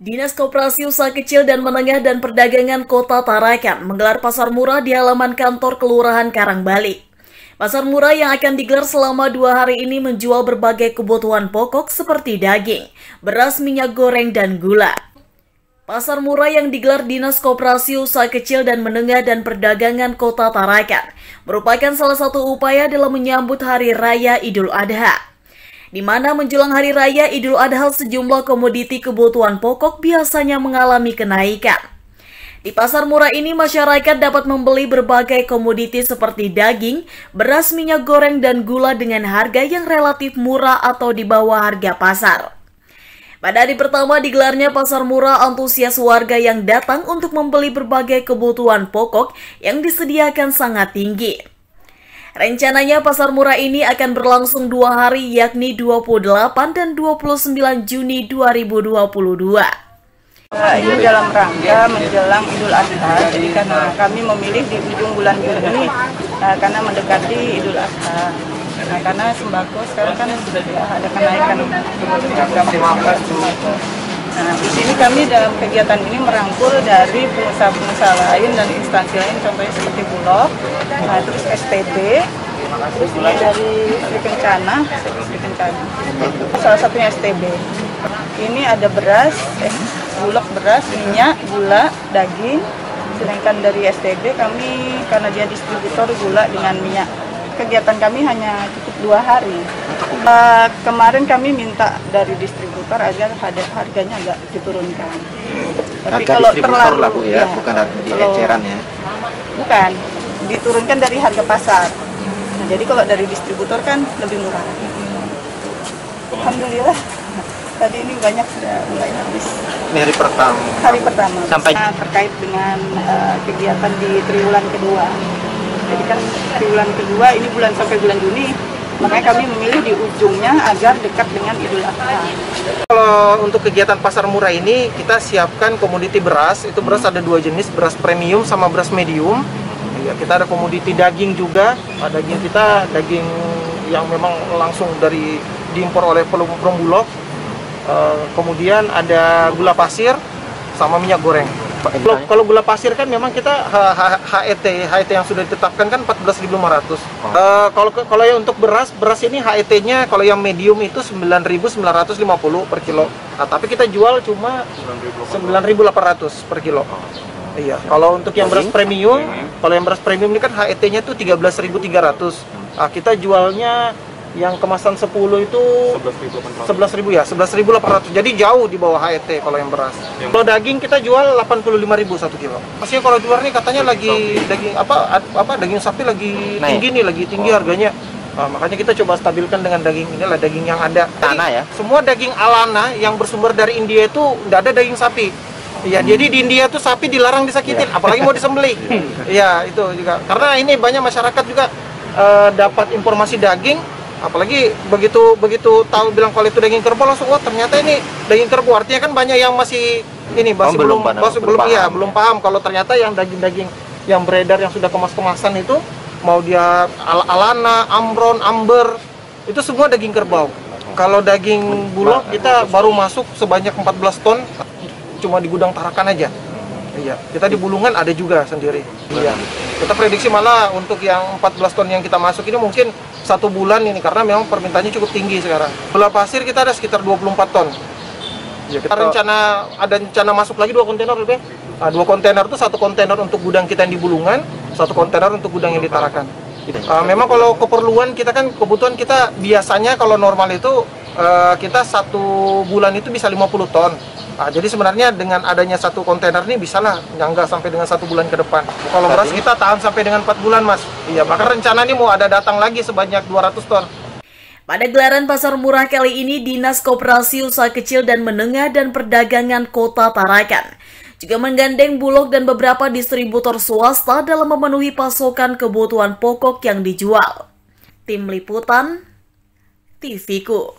Dinas Koperasi Usaha Kecil dan Menengah dan Perdagangan Kota Tarakan menggelar pasar murah di halaman kantor Kelurahan Karangbali. Pasar murah yang akan digelar selama 2 hari ini menjual berbagai kebutuhan pokok seperti daging, beras, minyak goreng, dan gula. Pasar murah yang digelar Dinas Koperasi Usaha Kecil dan Menengah dan Perdagangan Kota Tarakan merupakan salah satu upaya dalam menyambut Hari Raya Idul Adha, di mana menjelang Hari Raya Idul Adha sejumlah komoditi kebutuhan pokok biasanya mengalami kenaikan. Di pasar murah ini masyarakat dapat membeli berbagai komoditi seperti daging, beras, minyak goreng, dan gula dengan harga yang relatif murah atau di bawah harga pasar. Pada hari pertama digelarnya pasar murah, antusias warga yang datang untuk membeli berbagai kebutuhan pokok yang disediakan sangat tinggi. Rencananya pasar murah ini akan berlangsung 2 hari yakni 28 dan 29 Juni 2022. Ini dalam rangka menjelang Idul Adha, jadi karena kami memilih di ujung bulan Juni karena mendekati Idul Adha. Nah, karena sembako sekarang kan sudah ada kenaikan harga sembako. Nah, di sini kami dalam kegiatan ini merangkul dari pengusaha-pengusaha lain dan instansi lain, contohnya seperti Bulog, nah, terus STB, terus ini dari Sri Kencana, salah satunya STB. Ini ada beras, Bulog beras, minyak, gula, daging. Sedangkan dari STB kami karena dia distributor gula dengan minyak. Kegiatan kami hanya cukup 2 hari. Kemarin kami minta dari distributor agar harganya agak diturunkan. Tapi harga kalau terlalu lah, Bu, ya, bukan harga di eceran ya? Bukan, diturunkan dari harga pasar. Nah, jadi kalau dari distributor kan lebih murah. Alhamdulillah, tadi ini banyak sudah mulai habis. Ini hari pertama? Hari pertama. Sampai terkait dengan kegiatan di triwulan kedua. Jadi kan triwulan kedua ini bulan sampai bulan Juni, makanya kami memilih di ujungnya agar dekat dengan Idul Adha. Kalau untuk kegiatan pasar murah ini kita siapkan komoditi beras, itu beras ada 2 jenis, beras premium sama beras medium. Ya, kita ada komoditi daging juga, daging kita daging yang memang langsung dari diimpor oleh perum Bulog. Kemudian ada gula pasir sama minyak goreng. Kalau gula pasir kan memang kita HET yang sudah ditetapkan kan 14.500. Kalau yang untuk beras ini HET-nya kalau yang medium itu 9.950 per kilo. Nah, tapi kita jual cuma 9.800 per kilo. Iya. Kalau untuk yang beras premium, ini kan HET-nya tuh 13.300. Nah, kita jualnya yang kemasan 10 itu 11.000 ya, 11.800. Jadi jauh di bawah HET kalau yang beras. Kalau daging kita jual 85.000 1 kilo. Maksudnya kalau di luar nih katanya lagi daging sapi lagi tinggi harganya. Nah, makanya kita coba stabilkan dengan daging inilah daging yang ada. Tanah ya. Semua daging alana yang bersumber dari India itu nggak ada daging sapi. Iya, jadi di India tuh sapi dilarang disakitin, apalagi mau disembelih. Iya, itu juga. Karena ini banyak masyarakat juga dapat informasi daging. Apalagi begitu tahu bilang kalau itu daging kerbau langsung ternyata ini daging kerbau, artinya kan banyak yang masih ini belum paham kalau ternyata yang daging-daging yang beredar yang sudah kemas-kemasan itu mau dia alana, amron, amber itu semua daging kerbau. Kalau daging Bulog kita baru masuk sebanyak 14 ton cuma di gudang Tarakan aja. Iya, kita di Bulungan ada juga sendiri. Iya. Kita prediksi malah untuk yang 14 ton yang kita masuk ini mungkin 1 bulan ini karena memang permintaannya cukup tinggi sekarang. Gula pasir kita ada sekitar 24 ton. Ya, kita ada rencana masuk lagi 2 kontainer lebih. Nah, 2 kontainer itu 1 kontainer untuk gudang kita yang di Bulungan, 1 kontainer untuk gudang yang di Tarakan. Memang kalau keperluan kita kan kebutuhan kita biasanya kalau normal itu kita 1 bulan itu bisa 50 ton. Nah, jadi sebenarnya dengan adanya 1 kontainer ini bisalah nyangga sampai dengan 1 bulan ke depan. Kalau beras kita tahan sampai dengan 4 bulan, Mas. Iya, maka rencana ini mau ada datang lagi sebanyak 200 ton. Pada gelaran pasar murah kali ini, Dinas Koperasi Usaha Kecil dan Menengah dan Perdagangan Kota Tarakan juga menggandeng Bulog dan beberapa distributor swasta dalam memenuhi pasokan kebutuhan pokok yang dijual. Tim Liputan, TVku.